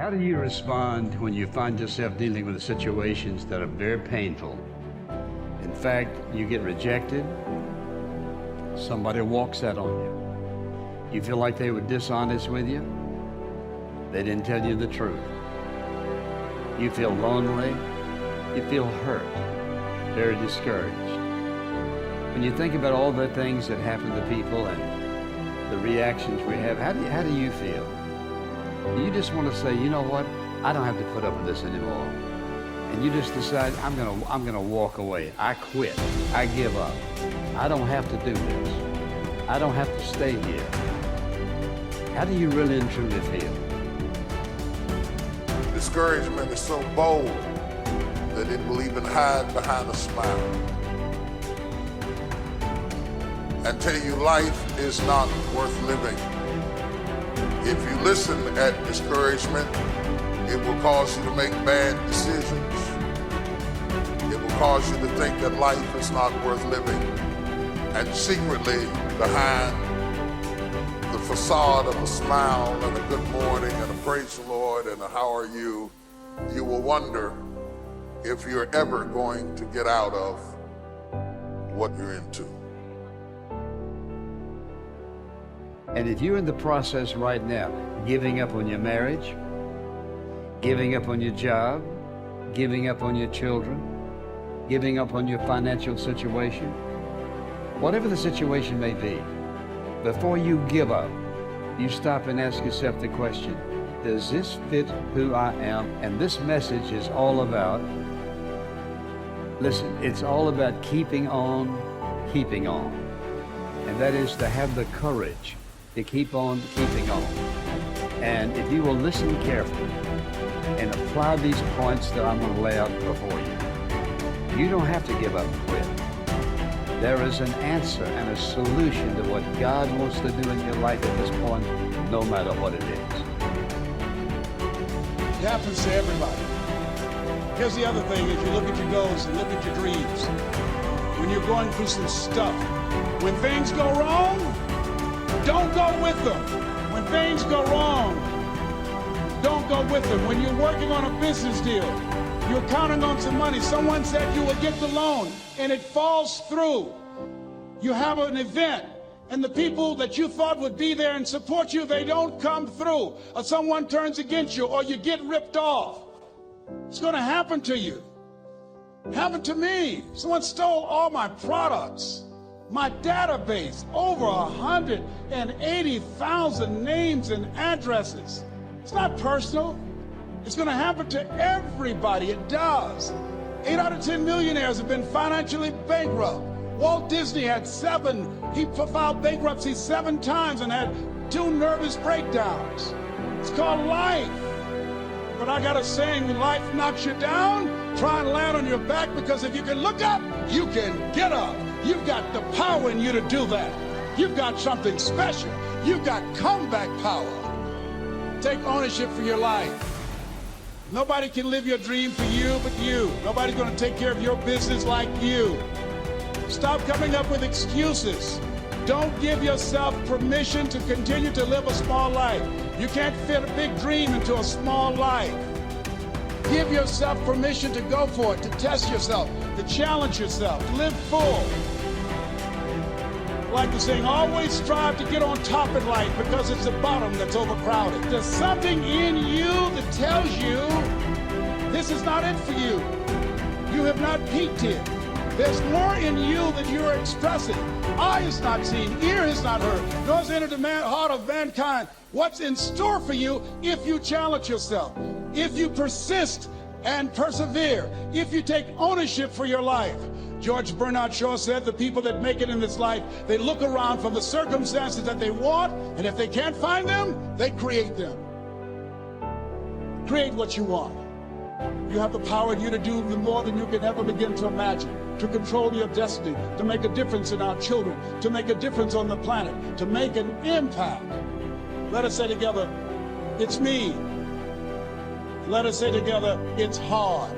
How do you respond when you find yourself dealing with situations that are very painful? In fact, you get rejected, somebody walks out on you. You feel like they were dishonest with you, they didn't tell you the truth. You feel lonely, you feel hurt, very discouraged. When you think about all the things that happen to people and the reactions we have, how do you feel? Do you just want to say, you know what, I don't have to put up with this anymore? And you just decide, I'm gonna walk away. I quit. I give up. I don't have to do this. I don't have to stay here. How do you really and truly feel? Discouragement is so bold that it will even hide behind a smile and tell you life is not worth living. If you listen at discouragement, it will cause you to make bad decisions. It will cause you to think that life is not worth living. And secretly, behind the facade of a smile and a good morning and a praise the Lord and a how are you, you will wonder if you're ever going to get out of what you're into. And if you're in the process right now, giving up on your marriage, giving up on your job, giving up on your children, giving up on your financial situation, whatever the situation may be, before you give up, you stop and ask yourself the question, does this fit who I am? And this message is all about, listen, it's all about keeping on. And that is to have the courage to keep on keeping on. And if you will listen carefully and apply these points that I'm going to lay out before you, you don't have to give up and quit. There is an answer and a solution to what God wants to do in your life at this point, no matter what it is. It happens to everybody. Here's the other thing, is you look at your goals and look at your dreams. When you're going through some stuff, when things go wrong, don't go with them. When things go wrong, don't go with them. When you're working on a business deal, you're counting on some money. Someone said you will get the loan, and it falls through. You have an event, and the people that you thought would be there and support you, they don't come through. Or someone turns against you, or you get ripped off. It's going to happen to you. It happened to me. Someone stole all my products. My database, over 180,000 names and addresses. It's not personal. It's going to happen to everybody. It does. 8 out of 10 millionaires have been financially bankrupt. Walt Disney had 7. He filed bankruptcy 7 times and had 2 nervous breakdowns. It's called life. But I got a saying, when life knocks you down, try and land on your back, because if you can look up, you can get up. You've got the power in you to do that. You've got something special. You've got comeback power. Take ownership for your life. Nobody can live your dream for you but you. Nobody's going to take care of your business like you. Stop coming up with excuses. Don't give yourself permission to continue to live a small life. You can't fit a big dream into a small life. Give yourself permission to go for it, to test yourself, to challenge yourself, to live full. Like the saying, always strive to get on top in life, because it's the bottom that's overcrowded. There's something in you that tells you this is not it for you. You have not peaked here. There's more in you than you're expressing. Eye has not seen, ear has not heard, nor has entered the heart of mankind what's in store for you if you challenge yourself, if you persist and persevere, if you take ownership for your life. George Bernard Shaw said the people that make it in this life, they look around for the circumstances that they want, and if they can't find them, they create them. Create what you want. You have the power in you to do more than you can ever begin to imagine, to control your destiny, to make a difference in our children, to make a difference on the planet, to make an impact. Let us say together, it's me. Let us say together, it's hard.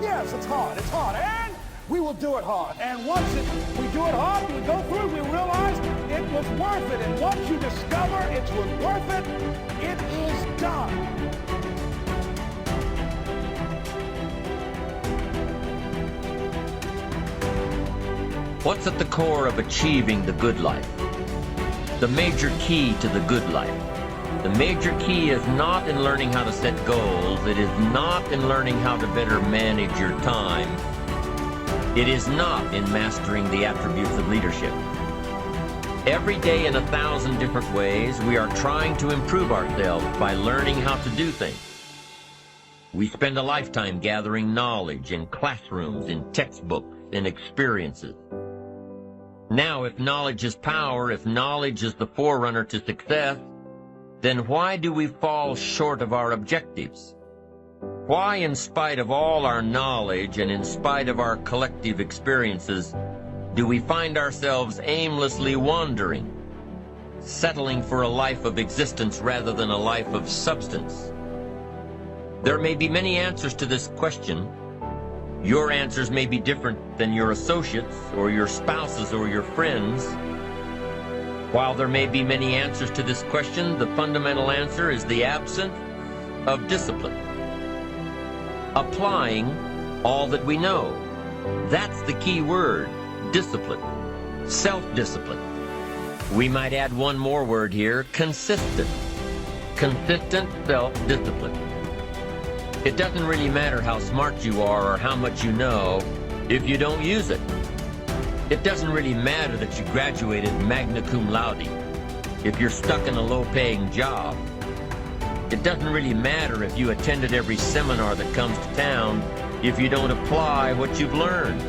Yes, it's hard, and we will do it hard. And once we do it hard, we go through it, we realize it was worth it. And once you discover it was worth it, it is done. What's at the core of achieving the good life? The major key to the good life. The major key is not in learning how to set goals. It is not in learning how to better manage your time. It is not in mastering the attributes of leadership. Every day in 1,000 different ways, we are trying to improve ourselves by learning how to do things. We spend a lifetime gathering knowledge in classrooms, in textbooks, in experiences. Now, if knowledge is power, if knowledge is the forerunner to success, then why do we fall short of our objectives? Why, in spite of all our knowledge and in spite of our collective experiences, do we find ourselves aimlessly wandering, settling for a life of existence rather than a life of substance? There may be many answers to this question. Your answers may be different than your associates or your spouses or your friends. While there may be many answers to this question, the fundamental answer is the absence of discipline. Applying all that we know. That's the key word, discipline, self-discipline. We might add one more word here, consistent. Consistent self-discipline. It doesn't really matter how smart you are or how much you know if you don't use it. It doesn't really matter that you graduated magna cum laude if you're stuck in a low-paying job. It doesn't really matter if you attended every seminar that comes to town if you don't apply what you've learned.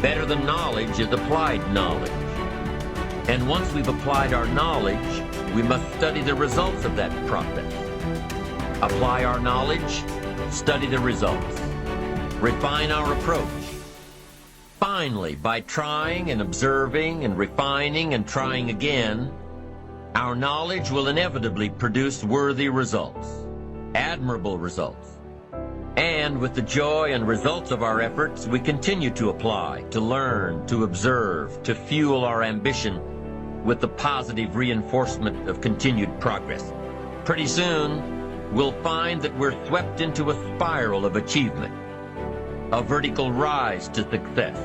Better than knowledge is applied knowledge. And once we've applied our knowledge, we must study the results of that process. Apply our knowledge, study the results. Refine our approach. Finally, by trying and observing and refining and trying again, our knowledge will inevitably produce worthy results, admirable results. And with the joy and results of our efforts, we continue to apply, to learn, to observe, to fuel our ambition with the positive reinforcement of continued progress. Pretty soon, we'll find that we're swept into a spiral of achievement, a vertical rise to success.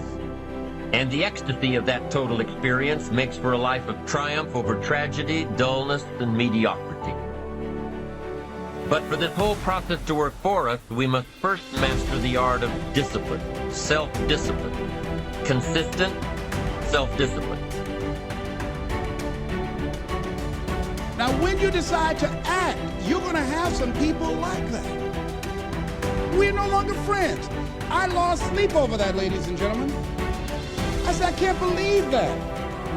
And the ecstasy of that total experience makes for a life of triumph over tragedy, dullness, and mediocrity. But for this whole process to work for us, we must first master the art of discipline, self-discipline, consistent self-discipline. Now, when you decide to act, you're going to have some people like that. We're no longer friends. I lost sleep over that, ladies and gentlemen. I said, I can't believe that.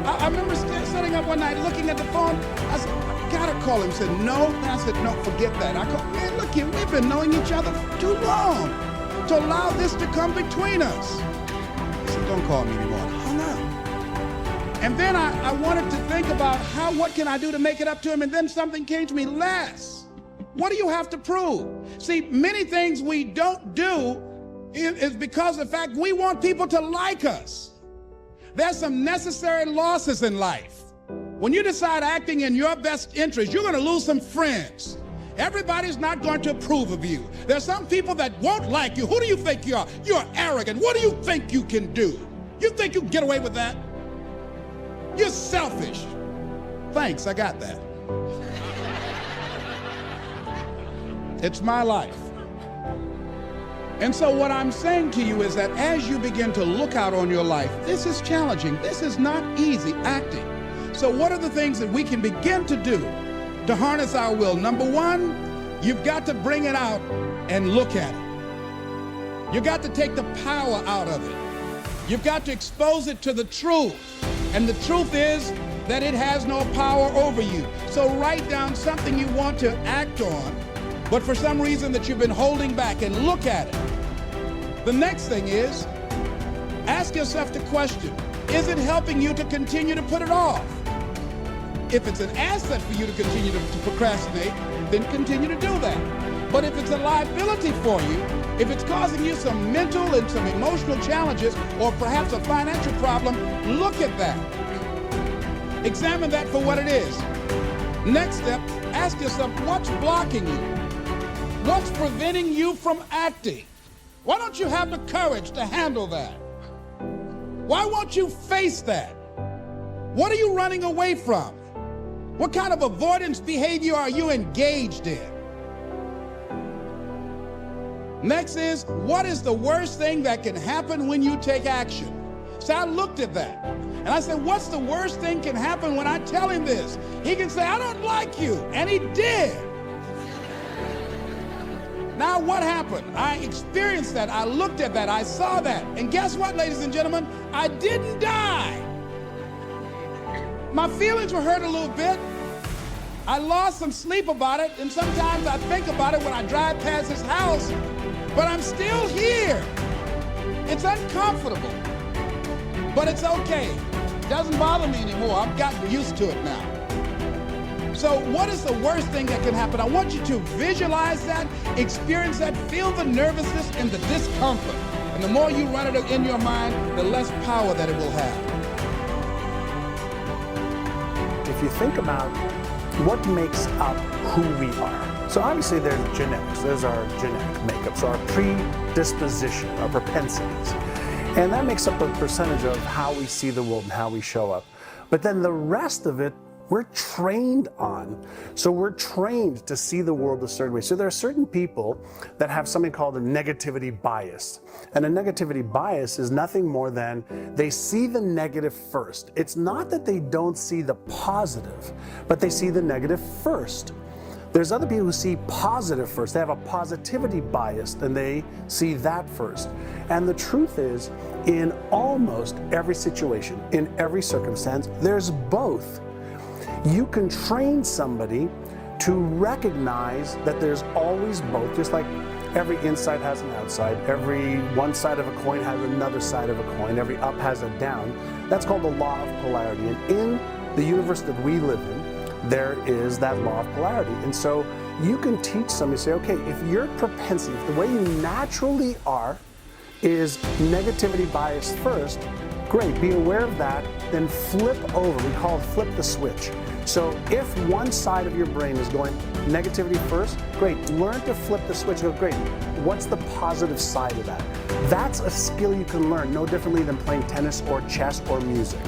I remember sitting up one night looking at the phone. I said, I gotta call him. He said, no. And I said, no, forget that. I called, man, look here, we've been knowing each other for too long to allow this to come between us. He said, don't call me anymore. I hung up. And then I wanted to think about what can I do to make it up to him? And then something came to me, less. What do you have to prove? See, many things we don't do is because of the fact we want people to like us. There's some necessary losses in life. When you decide acting in your best interest, you're going to lose some friends. Everybody's not going to approve of you. There's some people that won't like you. Who do you think you are? You're arrogant. What do you think you can do? You think you can get away with that? You're selfish. Thanks, I got that. It's my life. And so what I'm saying to you is that as you begin to look out on your life, this is challenging. This is not easy acting. So what are the things that we can begin to do to harness our will? Number one, you've got to bring it out and look at it. You've got to take the power out of it. You've got to expose it to the truth. And the truth is that it has no power over you. So write down something you want to act on, but for some reason that you've been holding back, and look at it. The next thing is, ask yourself the question, is it helping you to continue to put it off? If it's an asset for you to continue to procrastinate, then continue to do that. But if it's a liability for you, If it's causing you some mental and some emotional challenges, or perhaps a financial problem, look at that. Examine that for what it is. Next step, ask yourself, what's blocking you? What's preventing you from acting? Why don't you have the courage to handle that? Why won't you face that? What are you running away from? What kind of avoidance behavior are you engaged in? Next is, what is the worst thing that can happen when you take action? So I looked at that, and I said, what's the worst thing can happen when I tell him this? He can say, I don't like you, and he did. Now what happened? I experienced that, I looked at that, I saw that, and guess what, ladies and gentlemen? I didn't die. My feelings were hurt a little bit. I lost some sleep about it, and sometimes I think about it when I drive past his house, but I'm still here. It's uncomfortable, but it's okay. It doesn't bother me anymore. I've gotten used to it now. So what is the worst thing that can happen? I want you to visualize that, experience that, feel the nervousness and the discomfort. And the more you run it in your mind, the less power that it will have. If you think about what makes up who we are. So obviously there's genetics, there's our genetic makeup, so our predisposition, our propensities. And that makes up a percentage of how we see the world and how we show up. But then the rest of it, we're trained on. So we're trained to see the world a certain way. So there are certain people that have something called a negativity bias. And a negativity bias is nothing more than they see the negative first. It's not that they don't see the positive, but they see the negative first. There's other people who see positive first. They have a positivity bias and they see that first. And the truth is, in almost every situation, in every circumstance, there's both. You can train somebody to recognize that there's always both, just like every inside has an outside, every one side of a coin has another side of a coin, every up has a down. That's called the law of polarity. And in the universe that we live in, there is that law of polarity. And so you can teach somebody, say, okay, if your propensity, if the way you naturally are is negativity bias first, great, be aware of that, then flip over. We call it flip the switch. So if one side of your brain is going negativity first, great, learn to flip the switch. Go, great, what's the positive side of that? That's a skill you can learn no differently than playing tennis or chess or music.